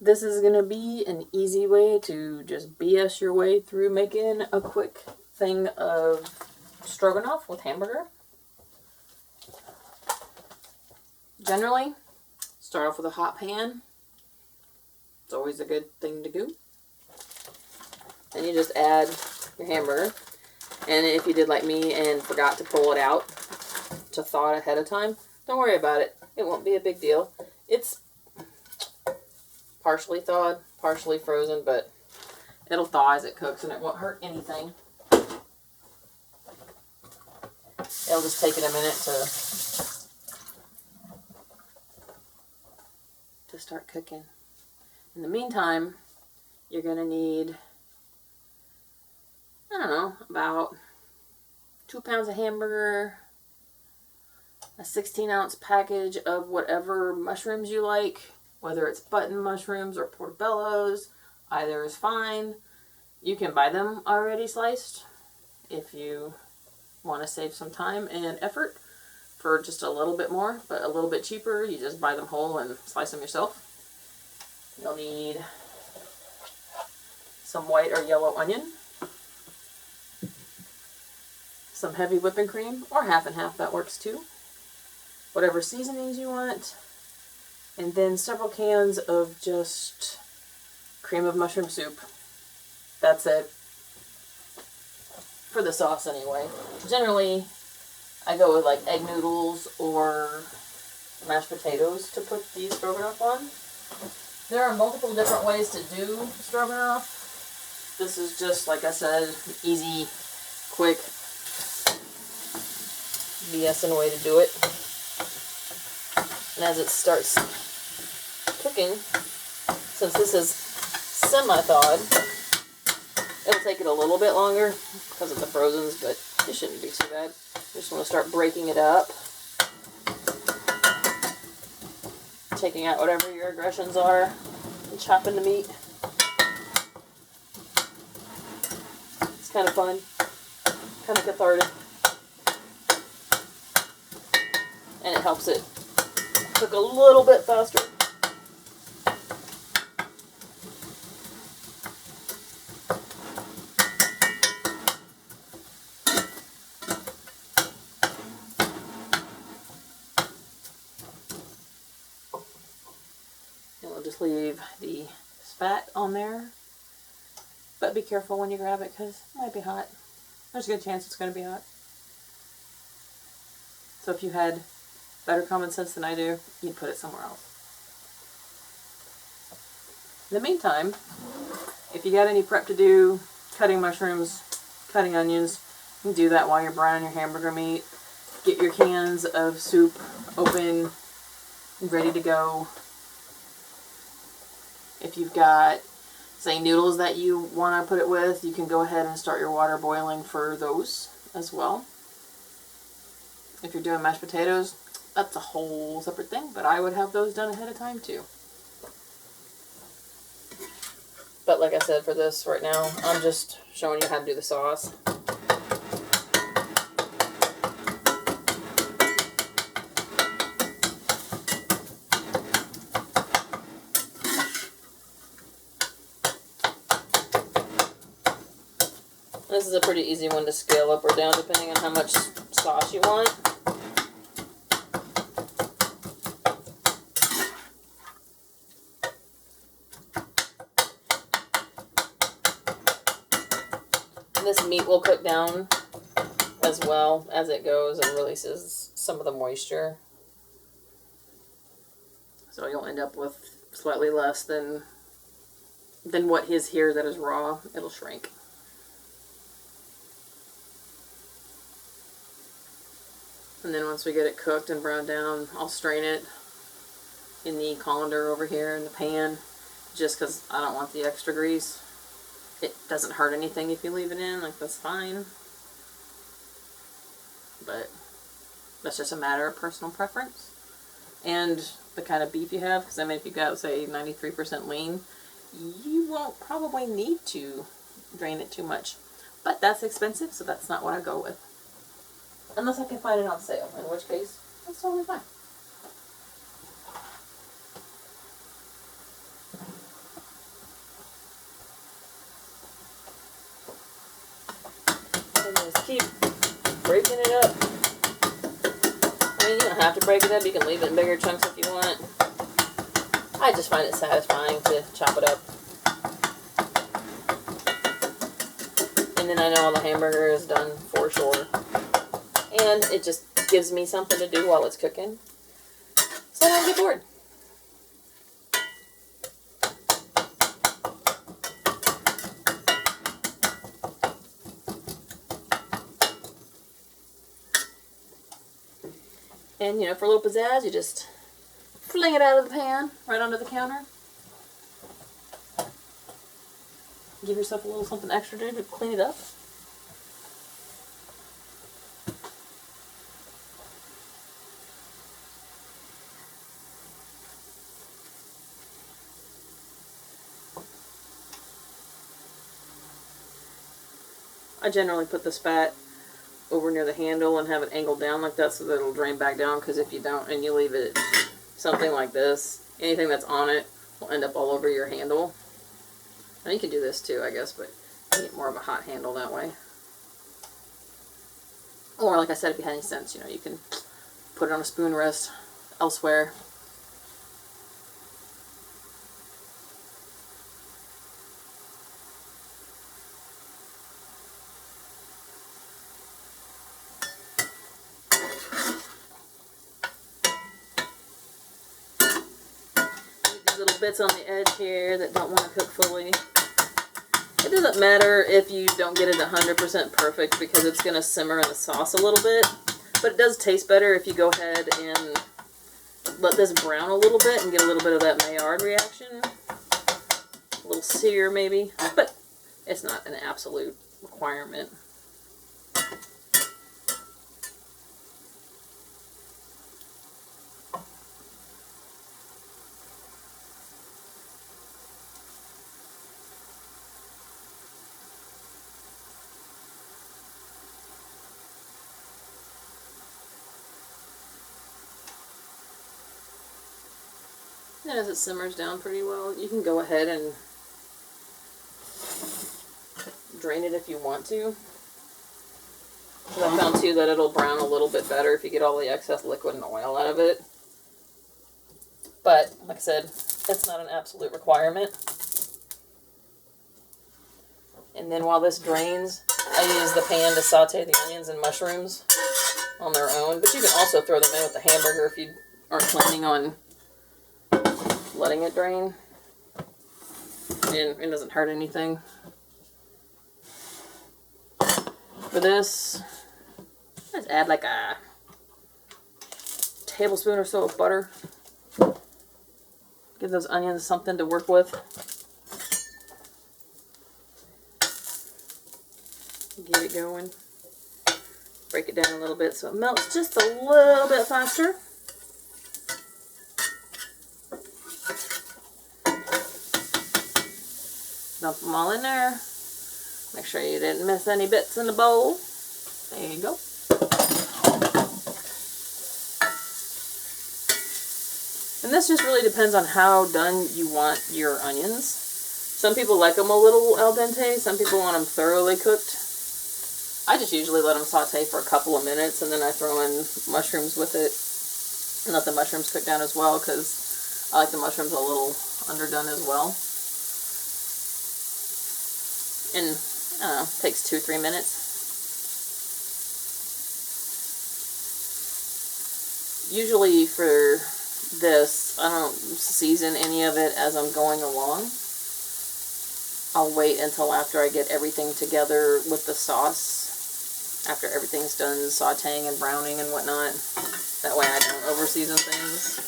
This is going to be an easy way to just BS your way through making a quick thing of stroganoff with hamburger. Generally, start off with a hot pan. It's always a good thing to do. Then you just add your hamburger. And if you did like me and forgot to pull it out to thaw it ahead of time, don't worry about it. It won't be a big deal. It's partially thawed, partially frozen, but it'll thaw as it cooks and it won't hurt anything. It'll just take it a minute to start cooking. In the meantime, you're going to need, I don't know, about 2 pounds of hamburger, a 16-ounce package of whatever mushrooms you like, whether it's button mushrooms or portobellos, either is fine. You can buy them already sliced if you want to save some time and effort for just a little bit more, but a little bit cheaper. You just buy them whole and slice them yourself. You'll need some white or yellow onion, some heavy whipping cream, or half and half, that works too. Whatever seasonings you want, and then several cans of just cream of mushroom soup. That's it for the sauce anyway. Generally, I go with like egg noodles or mashed potatoes to put the stroganoff on. There are multiple different ways to do stroganoff. This is just, like I said, easy, quick, BSing way to do it. And as it starts cooking, since this is semi-thawed, it'll take it a little bit longer because of the frozens, but it shouldn't be too bad. You just want to start breaking it up, taking out whatever your aggressions are, and chopping the meat. It's kind of fun, kind of cathartic, and it helps it cook a little bit faster. And we'll just leave the spat on there, but be careful when you grab it because it might be hot. There's a good chance it's going to be hot. So if you had better common sense than I do, you'd put it somewhere else. In the meantime, if you got any prep to do, cutting mushrooms, cutting onions, you can do that while you're browning your hamburger meat. Get your cans of soup open, ready to go. If you've got, say, noodles that you want to put it with, you can go ahead and start your water boiling for those as well. If you're doing mashed potatoes, that's a whole separate thing, but I would have those done ahead of time too. But like I said, for this right now, I'm just showing you how to do the sauce. This is a pretty easy one to scale up or down depending on how much sauce you want. This meat will cook down as well as it goes and releases some of the moisture. So you'll end up with slightly less than what is here that is raw. It'll shrink. And then once we get it cooked and browned down, I'll strain it in the colander over here in the pan, just because I don't want the extra grease. It doesn't hurt anything if you leave it in, like that's fine. But that's just a matter of personal preference. And the kind of beef you have, because I mean if you got, say, 93% lean, you won't probably need to drain it too much. But that's expensive, so that's not what I go with. Unless I can find it on sale, in which case, that's totally fine. keep breaking it up. I mean, you don't have to break it up. You can leave it in bigger chunks if you want. I just find it satisfying to chop it up. And then I know all the hamburger is done for sure. And it just gives me something to do while it's cooking, so I don't get bored. And, you know, for a little pizzazz, you just fling it out of the pan, right onto the counter. Give yourself a little something extra to do to clean it up. I generally put the spat over near the handle and have it angled down like that so that it'll drain back down, because if you don't and you leave it something like this, anything that's on it will end up all over your handle. And you can do this too, I guess, but you get more of a hot handle that way. Or like I said, if you had any sense, you know, you can put it on a spoon rest elsewhere. Little bits on the edge here that don't want to cook fully. It doesn't matter if you don't get it 100% perfect, because it's going to simmer in the sauce a little bit, but it does taste better if you go ahead and let this brown a little bit and get a little bit of that Maillard reaction. A little sear maybe, but it's not an absolute requirement. And as it simmers down pretty well, you can go ahead and drain it if you want to. I found too that it'll brown a little bit better if you get all the excess liquid and oil out of it. But, like I said, it's not an absolute requirement. And then while this drains, I use the pan to saute the onions and mushrooms on their own. But you can also throw them in with the hamburger if you aren't planning on letting it drain. And it doesn't hurt anything. For this, let's add like a tablespoon or so of butter. Give those onions something to work with. Get it going. Break it down a little bit so it melts just a little bit faster. Dump them all in there. Make sure you didn't miss any bits in the bowl. There you go. And this just really depends on how done you want your onions. Some people like them a little al dente. Some people want them thoroughly cooked. I just usually let them saute for a couple of minutes, and then I throw in mushrooms with it and let the mushrooms cook down as well, because I like the mushrooms a little underdone as well. And, I don't know, takes 2-3 minutes. Usually for this, I don't season any of it as I'm going along. I'll wait until after I get everything together with the sauce, after everything's done sauteing and browning and whatnot. That way I don't over season things.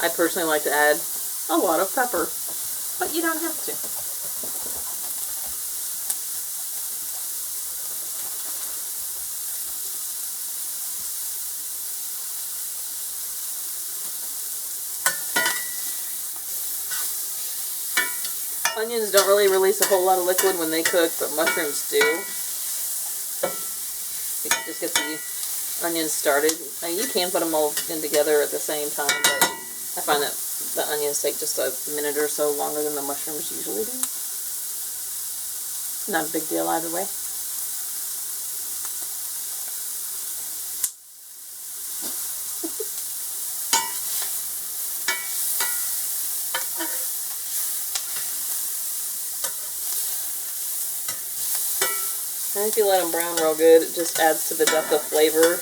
I personally like to add a lot of pepper, but you don't have to. Onions don't really release a whole lot of liquid when they cook, but mushrooms do. You can just get the onions started. I mean, you can put them all in together at the same time, but I find that The onions take just a minute or so longer than the mushrooms usually do. Not a big deal either way. And if you let them brown real good, it just adds to the depth of flavor.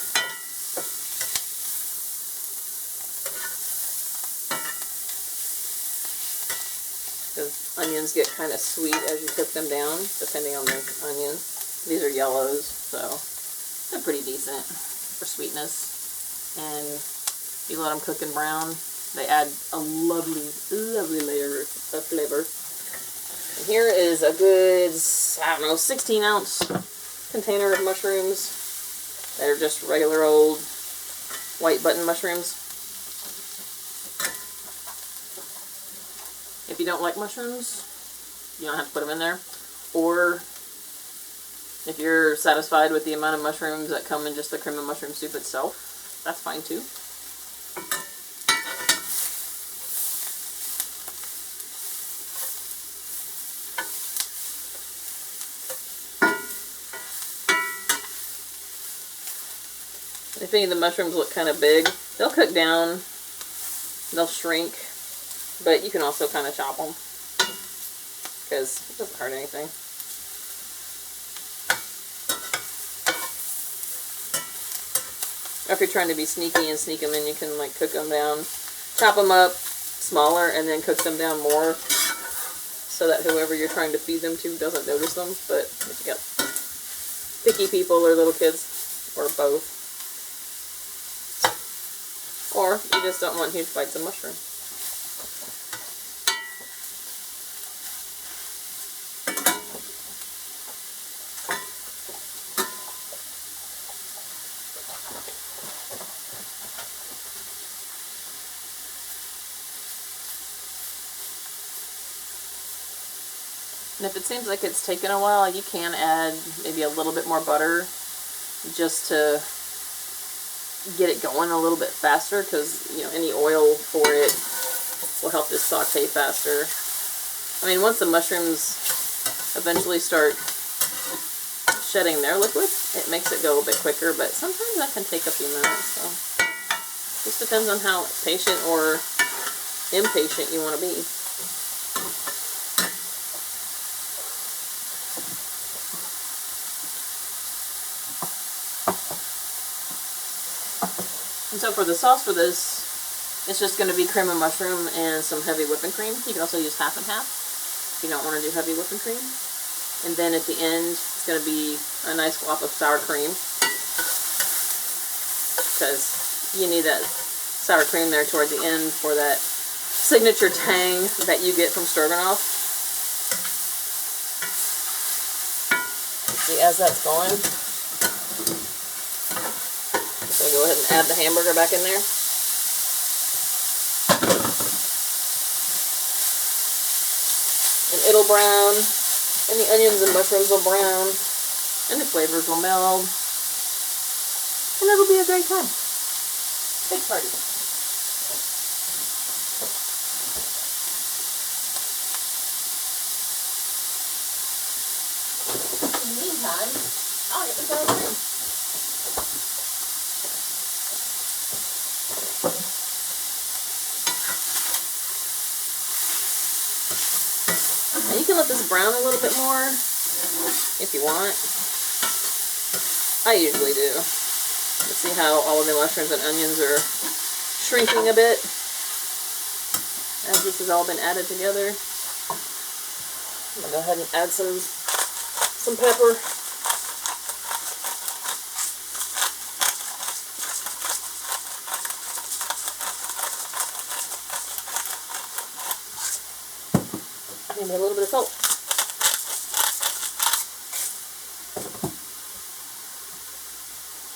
Because onions get kind of sweet as you cook them down, depending on the onion. These are yellows, so they're pretty decent for sweetness. And you let them cook and brown, they add a lovely, lovely layer of flavor. And here is a good, I don't know, 16-ounce container of mushrooms that are just regular old white button mushrooms. If you don't like mushrooms, you don't have to put them in there. Or if you're satisfied with the amount of mushrooms that come in just the cream of mushroom soup itself, that's fine too. If any of the mushrooms look kind of big, they'll cook down, they'll shrink, but you can also kind of chop them because it doesn't hurt anything. Or if you're trying to be sneaky and sneak them in, you can like cook them down, chop them up smaller, and then cook them down more so that whoever you're trying to feed them to doesn't notice them. But if you got picky people or little kids, or both, or you just don't want huge bites of mushroom. And if it seems like it's taken a while, you can add maybe a little bit more butter just to get it going a little bit faster, because you know, any oil for it will help this saute faster. I mean, once the mushrooms eventually start shedding their liquid, it makes it go a bit quicker, but sometimes that can take a few minutes. So just depends on how patient or impatient you want to be. And so for the sauce for this, it's just going to be cream of mushroom and some heavy whipping cream. You can also use half and half if you don't want to do heavy whipping cream. And then at the end, it's going to be a nice glop of sour cream, because you need that sour cream there toward the end for that signature tang that you get from Stroganoff. See, as that's going, so go ahead and add the hamburger back in there. And it'll brown, and the onions and mushrooms will brown, and the flavors will meld, and it'll be a great time. Big party. In the meantime, I'll get the sour cream. Now you can let this brown a little bit more if you want. I usually do. Let's see how all of the mushrooms and onions are shrinking a bit as this has all been added together. I'm going to go ahead and add some pepper. And a little bit of salt.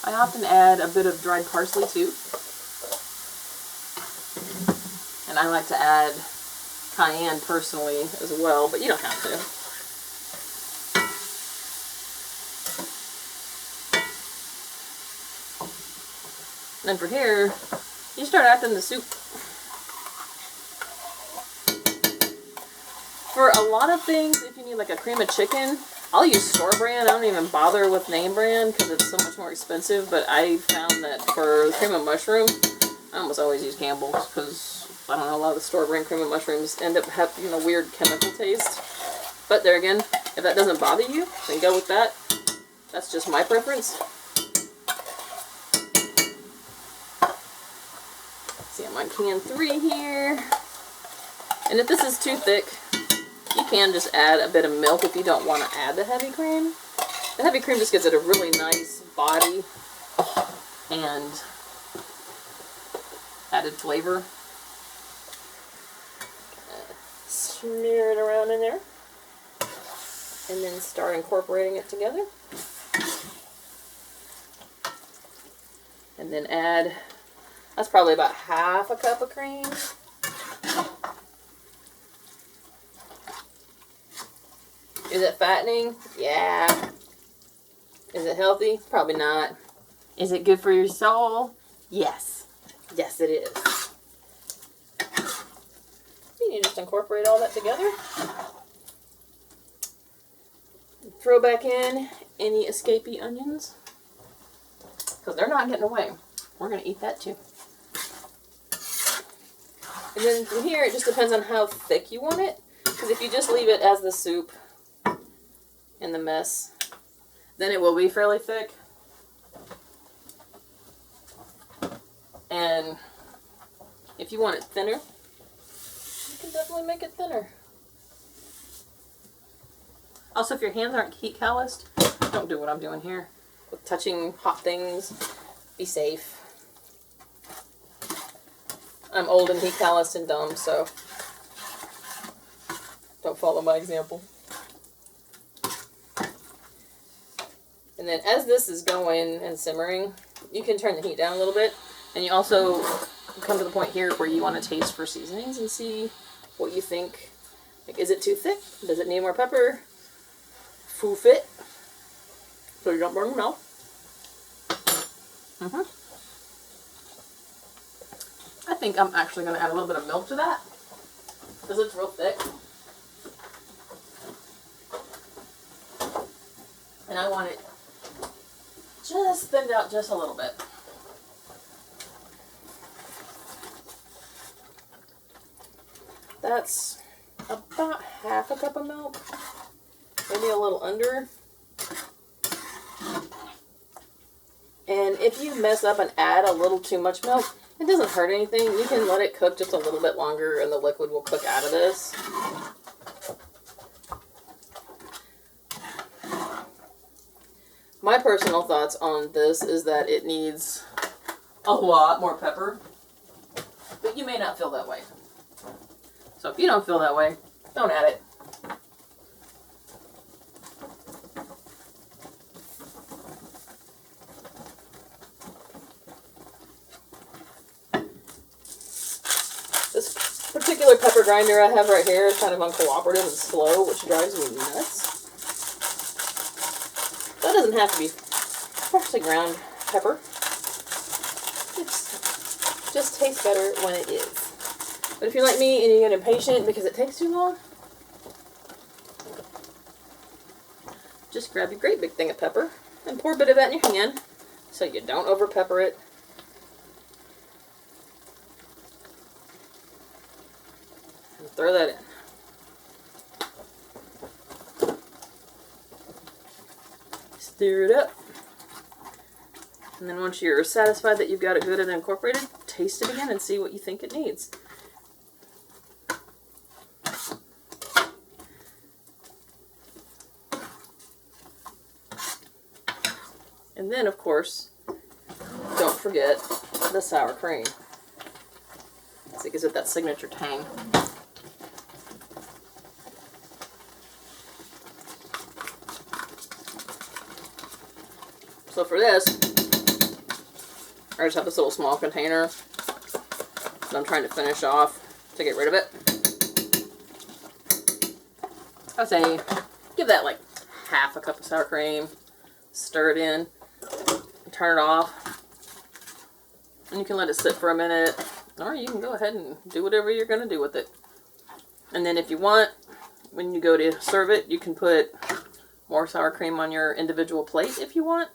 I often add a bit of dried parsley too. And I like to add cayenne personally as well, but you don't have to. And then for here, you start acting the soup. For a lot of things, if you need like a cream of chicken, I'll use store brand. I don't even bother with name brand because it's so much more expensive. But I found that for cream of mushroom, I almost always use Campbell's because I don't know, a lot of the store brand cream of mushrooms end up having a weird chemical taste. But there again, if that doesn't bother you, then go with that. That's just my preference. See, I'm on can 3 here. And if this is too thick, you can just add a bit of milk if you don't want to add the heavy cream. The heavy cream just gives it a really nice body and added flavor. Smear it around in there. And then start incorporating it together. And then add, that's probably about half a cup of cream. Is it fattening? Yeah. Is it healthy? Probably not. Is it good for your soul? Yes. Yes, it is. You just incorporate all that together. Throw back in any escapee onions, because they're not getting away. We're going to eat that too. And then from here, it just depends on how thick you want it. Because if you just leave it as the soup in the mess, then it will be fairly thick. And if you want it thinner, you can definitely make it thinner. Also, if your hands aren't heat calloused, don't do what I'm doing here with touching hot things. Be safe. I'm old and heat calloused and dumb, so don't follow my example. And then as this is going and simmering, you can turn the heat down a little bit. And you also come to the point here where you want to taste for seasonings and see what you think. Like, is it too thick? Does it need more pepper? Full fit, so you don't burn your mouth. I think I'm actually going to add a little bit of milk to that because it's real thick. And I want it just thinned out just a little bit. That's about half a cup of milk. Maybe a little under. And if you mess up and add a little too much milk, it doesn't hurt anything. You can let it cook just a little bit longer and the liquid will cook out of this. My personal thoughts on this is that it needs a lot more pepper, but you may not feel that way. So if you don't feel that way, don't add it. This particular pepper grinder I have right here is kind of uncooperative and slow, which drives me nuts. That doesn't have to be freshly ground pepper. It just tastes better when it is. But if you're like me and you get impatient because it takes too long, just grab your great big thing of pepper and pour a bit of that in your hand so you don't over pepper it. And throw that in. Stir it up. And then once you're satisfied that you've got it good and incorporated, taste it again and see what you think it needs. And then, of course, don't forget the sour cream. It gives it that signature tang. So for this, I just have this little small container that I'm trying to finish off to get rid of it. I would say give that like half a cup of sour cream, stir it in, turn it off, and you can let it sit for a minute, or you can go ahead and do whatever you're going to do with it. And then if you want, when you go to serve it, you can put more sour cream on your individual plate if you want.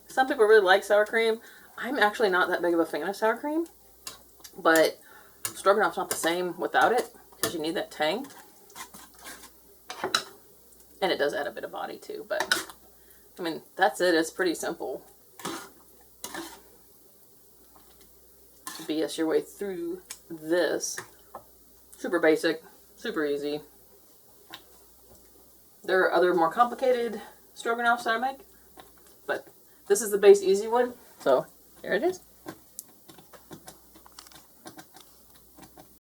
Some people really like sour cream. I'm actually not that big of a fan of sour cream, but Stroganoff's not the same without it, because you need that tang. And it does add a bit of body too, but I mean, that's it. It's pretty simple. BS your way through this. Super basic, super easy. There are other more complicated stroganoffs that I make, but this is the base easy one, so here it is.